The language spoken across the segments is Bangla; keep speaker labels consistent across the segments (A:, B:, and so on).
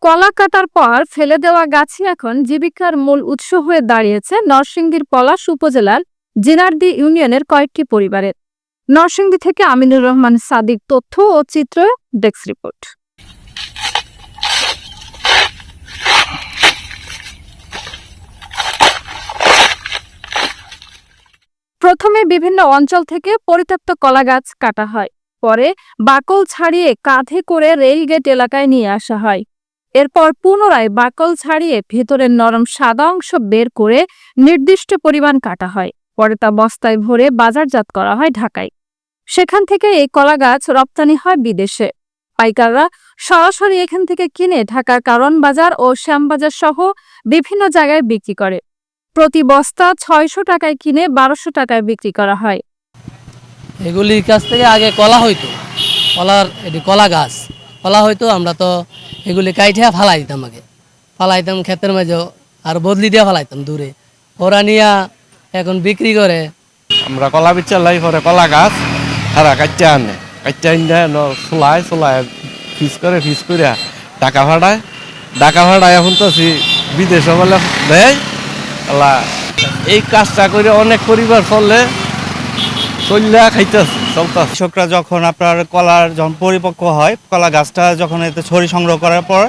A: কলা কাটার পর ফেলে দেওয়া গাছই এখন জীবিকার মূল উৎস হয়ে দাঁড়িয়েছে নরসিংদীর পলাশ উপজেলার জিনারদী ইউনিয়নের কয়েকটি পরিবারের। নরসিংদী থেকে আমিনুর রহমান সাদিক, তথ্য ও চিত্র, ডেস্ক রিপোর্ট। প্রথমে বিভিন্ন অঞ্চল থেকে পরিত্যক্ত কলা গাছ কাটা হয়, পরে বাকল ছাড়িয়ে কাঁধে করে রেলগেট এলাকায় নিয়ে আসা হয়। এরপর পুনরায় বাকল ছাড়িয়ে ভেতরের নরম সাদা অংশ বের করে নির্দিষ্ট পরিমাণ কাটা হয়। পরে তা বস্তায় ভরে বাজারজাত করা হয় ঢাকায়। সেখান থেকে এই কলা গাছ রপ্তানি হয় বিদেশে। পাইকাররা সরাসরি এখান থেকে কিনে ঢাকার কারণ বাজার ও শ্যামবাজার সহ বিভিন্ন জায়গায় বিক্রি করে। প্রতি বস্তা ৬০০ টাকায় কিনে ১২০০ টাকায় বিক্রি করা হয়।
B: এগুলির কাছ থেকে আগে কলা হইতো, কলা গাছ কলা হইতো, আমরা তো এগুলি কাইঠে ফালাই দিতাম, আগে ফালাইতাম ক্ষেতের মাঝে, আর বদলি দিয়ে ফালাইতাম দূরে। ওরা নিয়ে এখন বিক্রি করে।
C: আমরা কলা বিচারলাই পরে কলা গাছ তারা কাটতে আনে, কাটতে আনে চুলায় ফিস করে টাকা ভাড়ায় এখন তো বিদেশে বলে দেয়। এই কাজটা করে অনেক পরিবার খাইতেছে, চলতেছে।
D: কৃষকরা যখন আপনার কলার যখন পরিপক্ক হয়, কলা গাছটা যখন এতে ছড়ি সংগ্রহ করার পর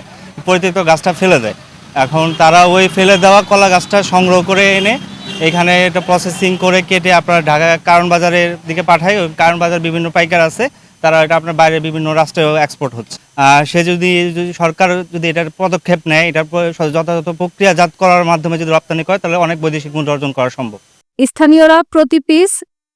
D: পরিত্যক্ত গাছটা ফেলে দেয়। এখন তারা ওই ফেলে দেওয়া কলা গাছটা সংগ্রহ করে এনে এখানে এটা প্রসেসিং করে কেটে আপনার ঢাকা কারণ বাজারের দিকে পাঠায়। ওই কারণ বাজার বিভিন্ন পাইকার আছে, তারা এটা আপনার বাইরে বিভিন্ন রাষ্ট্রে এক্সপোর্ট হচ্ছে। সে যদি সরকার যদি এটার পদক্ষেপ নেয়, এটার যথাযথ প্রক্রিয়াজাত করার মাধ্যমে যদি রপ্তানি করে, তাহলে অনেক বৈদেশিক মুদ্রা অর্জন করা সম্ভব।
A: স্থানীয়রা প্রতি পিস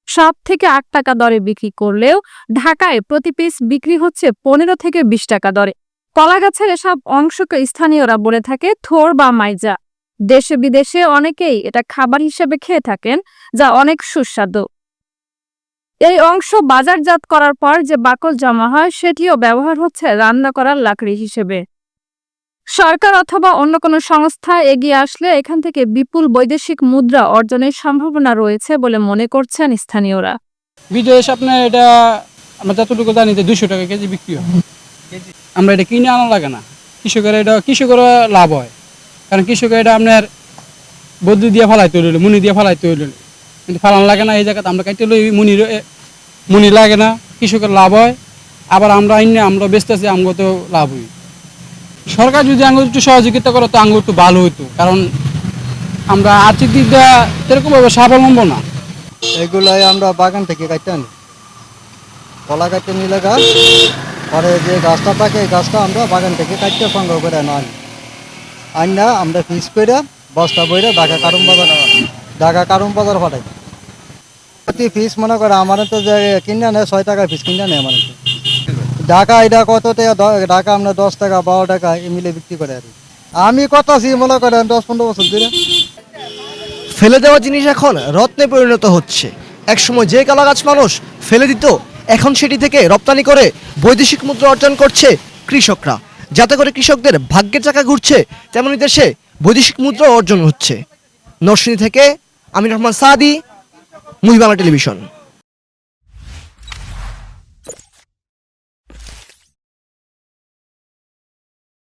A: ৭ থেকে ৮ টাকা দরে বিক্রি করলেও ঢাকায় প্রতি পিস বিক্রি হচ্ছে ১৫ থেকে ২০ টাকা দরে। কলা গাছের এসব অংশকে স্থানীয়রা বলে থাকে থোর বা মাইজা। দেশে বিদেশে অনেকেই এটা খাবার হিসেবে খেয়ে থাকেন, যা অনেক সুস্বাদু। এই অংশ বাজারজাত করার পর যে বাকল জমা হয়, সেটিও ব্যবহার হচ্ছে রান্না করার লাকড়ি হিসেবে। সরকার অথবা অন্য কোনো সংস্থা এগিয়ে আসলে এখান থেকে বিপুল বৈদেশিক মুদ্রা অর্জনের সম্ভাবনা রয়েছে বলে মনে করছেন স্থানীয়রা।
E: বিদেশ আপনার এটা আমরা যতটুকু জানি যে ২০০ টাকা কেজি বিক্রি হয়। আমরা এটা কিনে আনা লাগে না, কৃষকেরা লাভ হয়। কারণ কৃষকের এটা আপনার বদ্যি দিয়ে ফালাইতে হইল, মুনি দিয়ে ফালাইতে হইল, কিন্তু ফালানো লাগে না। এই জায়গাতে আমরা কাটতে লই, মুনি লাগে না, কৃষকের লাভ হয়। আবার আমরা বেচতেছি, আমগো তো লাভ হই। সরকার যদি আঙ্গুর একটু সহযোগিতা করে তো আঙ্গুর একটু ভালো হইতো, কারণ আমরা আর্থিক দিক দিয়ে সেরকমভাবে স্বাবলম্ব না।
F: এগুলাই আমরা বাগান থেকে কাটতে আনি, কলা কাটতে নিলে গাছ, পরে যে গাছটা থাকে এই গাছটা আমরা বাগান থেকে কাটতে সংগ্রহ করে আনা আমরা ফিস করে বস্তা বইরে ঢাকা কারণ বাজার ফাটাই। প্রতি ফিস মনে করে আমার তো যে কিনে নেয় ৬ টাকা ফিস কিনে নেয়। আমার ঢাকা এটা কত ঢাকা আমরা ১০ টাকা ১২ টাকা মিলে বিক্রি করে। আর আমি কত আছি মনে করেন ১০-১৫ বছর ধরে।
G: ফেলে দেওয়া জিনিস এখন রত্নে পরিণত হচ্ছে। একসময় যে কলা গাছ মানুষ ফেলে দিত, এখন সেটি থেকে রপ্তানি করে বৈদেশিক মুদ্রা অর্জন করছে কৃষকরা। যাতে করে কৃষকদের ভাগ্যের চাকা ঘুরছে, তেমনি দেশে বৈদেশিক মুদ্রা অর্জন হচ্ছে। নরসিংদী থেকে আমিনুর রহমান সাদি, মুভি বাংলা টেলিভিশন।